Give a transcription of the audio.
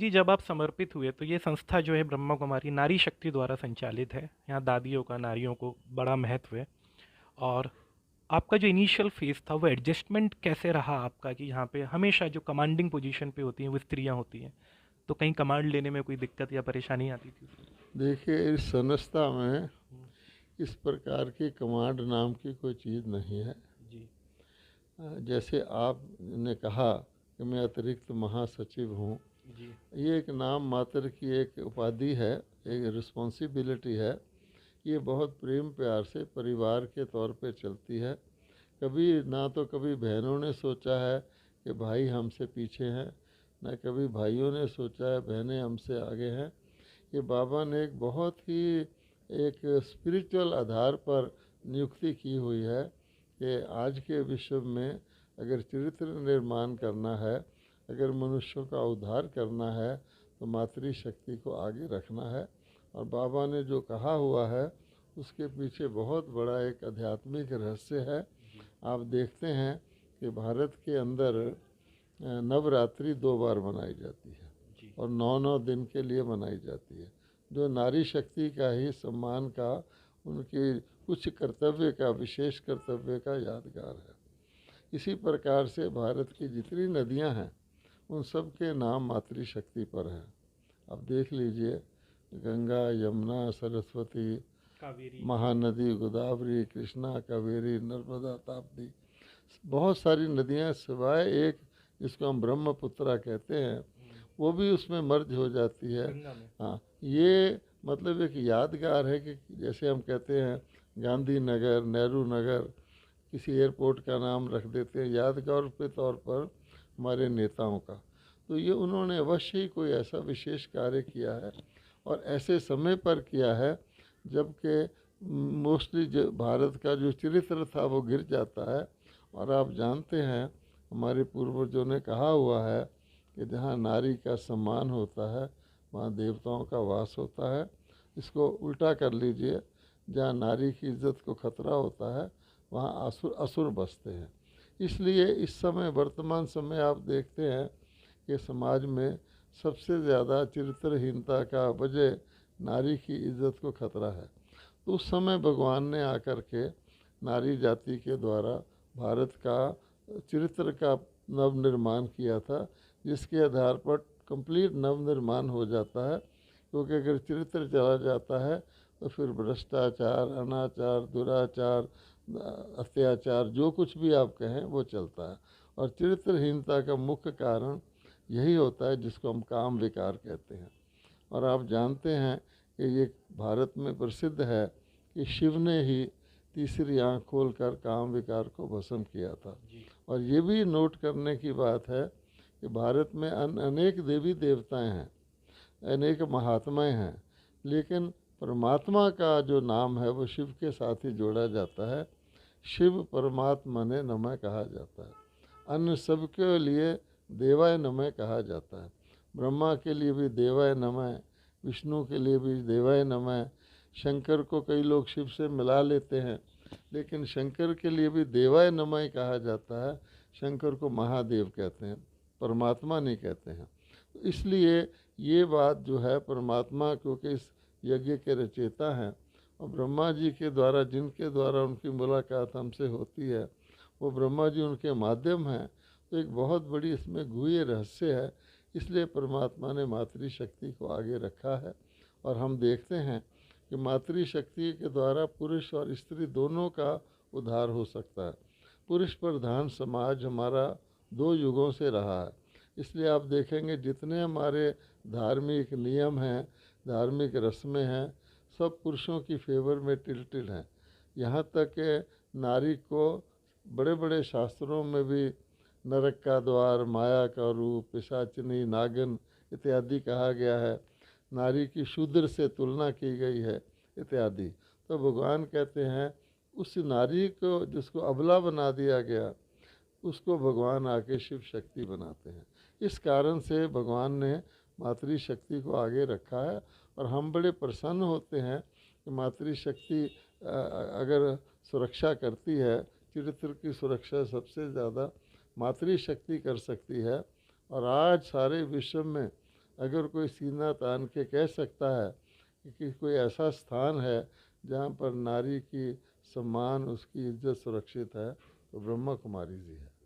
जी, जब आप समर्पित हुए तो ये संस्था जो है ब्रह्मा कुमारी नारी शक्ति द्वारा संचालित है। यहाँ दादियों का, नारियों को बड़ा महत्व है। और आपका जो इनिशियल फेज़ था वो एडजस्टमेंट कैसे रहा आपका कि यहाँ पे हमेशा जो कमांडिंग पोजीशन पे होती हैं वो स्त्रियाँ होती हैं, तो कहीं कमांड लेने में कोई दिक्कत या परेशानी आती थी? देखिए, इस संस्था में इस प्रकार की कमांड नाम की कोई चीज़ नहीं है। जी। जैसे आपने कहा कि मैं अतिरिक्त महासचिव हूँ, जी। ये एक नाम मात्र की एक उपाधि है, एक रिस्पॉन्सिबिलिटी है। ये बहुत प्रेम प्यार से परिवार के तौर पे चलती है। कभी ना तो कभी बहनों ने सोचा है कि भाई हमसे पीछे हैं, ना कभी भाइयों ने सोचा है बहनें हमसे आगे हैं। ये बाबा ने एक बहुत ही एक स्पिरिचुअल आधार पर नियुक्ति की हुई है कि आज के विश्व में अगर चरित्र निर्माण करना है, अगर मनुष्यों का उद्धार करना है, तो मातृशक्ति को आगे रखना है। और बाबा ने जो कहा हुआ है उसके पीछे बहुत बड़ा एक आध्यात्मिक रहस्य है। आप देखते हैं कि भारत के अंदर नवरात्रि 2 बार मनाई जाती है जी। और 9 9 दिन के लिए मनाई जाती है, जो नारी शक्ति का ही सम्मान का, उनकी कुछ कर्तव्य का, विशेष कर्तव्य का यादगार है। इसी प्रकार से भारत की जितनी नदियां हैं उन सब के नाम मातृशक्ति पर हैं। अब देख लीजिए, गंगा, यमुना, सरस्वती, कावेरी। महानदी, गोदावरी, कृष्णा, कावेरी, नर्मदा, ताप्ती, बहुत सारी नदियां सिवाय एक जिसको हम ब्रह्मपुत्रा कहते हैं, वो भी उसमें मर्ज हो जाती है। गंगा में। हाँ, ये मतलब एक यादगार है कि जैसे हम कहते हैं गांधी नगर, नेहरू नगर, किसी एयरपोर्ट का नाम रख देते हैं यादगार के तौर पर हमारे नेताओं का। तो ये उन्होंने अवश्य ही कोई ऐसा विशेष कार्य किया है और ऐसे समय पर किया है जबकि मोस्टली जो भारत का जो चरित्र था वो गिर जाता है। और आप जानते हैं हमारे पूर्वजों ने कहा हुआ है कि जहाँ नारी का सम्मान होता है वहाँ देवताओं का वास होता है। इसको उल्टा कर लीजिए, जहाँ नारी की इज्जत को खतरा होता है वहाँ असुर असुर बसते हैं। इसलिए इस समय वर्तमान समय आप देखते हैं कि समाज में सबसे ज़्यादा चरित्रहीनता का वजह नारी की इज्जत को खतरा है। तो उस समय भगवान ने आकर के नारी जाति के द्वारा भारत का चरित्र का नवनिर्माण किया था, जिसके आधार पर कंप्लीट नवनिर्माण हो जाता है। क्योंकि अगर चरित्र चला जाता है तो फिर भ्रष्टाचार, अनाचार, दुराचार, अत्याचार, जो कुछ भी आप कहें वो चलता है। और चरित्रहीनता का मुख्य कारण यही होता है जिसको हम काम विकार कहते हैं। और आप जानते हैं कि ये भारत में प्रसिद्ध है कि शिव ने ही तीसरी आंख खोलकर काम विकार को भस्म किया था। जी। और ये भी नोट करने की बात है कि भारत में अनेक देवी देवताएं हैं, अनेक महात्माएं हैं, लेकिन परमात्मा का जो नाम है वो शिव के साथ ही जोड़ा जाता है। शिव परमात्मा ने नमः कहा जाता है। अन्य सबके लिए देवाय नमः कहा जाता है। ब्रह्मा के लिए भी देवाय नमः, विष्णु के लिए भी देवाय नमः, शंकर को कई लोग शिव से मिला लेते हैं, लेकिन शंकर के लिए भी देवाय नमः ही कहा जाता है। शंकर को महादेव कहते हैं, परमात्मा नहीं कहते हैं। तो इसलिए ये बात जो है, परमात्मा क्योंकि इस यज्ञ के रचयिता हैं और ब्रह्मा जी के द्वारा, जिनके द्वारा उनकी मुलाकात हमसे होती है, वो ब्रह्मा जी उनके माध्यम हैं। तो एक बहुत बड़ी इसमें गुह्य रहस्य है। इसलिए परमात्मा ने मातृशक्ति को आगे रखा है। और हम देखते हैं कि मातृशक्ति के द्वारा पुरुष और स्त्री दोनों का उद्धार हो सकता है। पुरुष प्रधान समाज हमारा 2 युगों से रहा है। इसलिए आप देखेंगे जितने हमारे धार्मिक नियम हैं, धार्मिक रस्में हैं, सब पुरुषों की फेवर में टिल्टेड हैं। यहाँ तक कि नारी को बड़े बड़े शास्त्रों में भी नरक का द्वार, माया का रूप, पिशाचिनी, नागिन इत्यादि कहा गया है। नारी की शूद्र से तुलना की गई है इत्यादि। तो भगवान कहते हैं उस नारी को जिसको अबला बना दिया गया, उसको भगवान आके शिव शक्ति बनाते हैं। इस कारण से भगवान ने मातृशक्ति को आगे रखा है। और हम बड़े प्रसन्न होते हैं कि मातृशक्ति अगर सुरक्षा करती है, चरित्र की सुरक्षा सबसे ज़्यादा मातृशक्ति कर सकती है। और आज सारे विश्व में अगर कोई सीना तान के कह सकता है कि कोई ऐसा स्थान है जहाँ पर नारी की सम्मान, उसकी इज्जत सुरक्षित है, तो ब्रह्मा कुमारी जी है।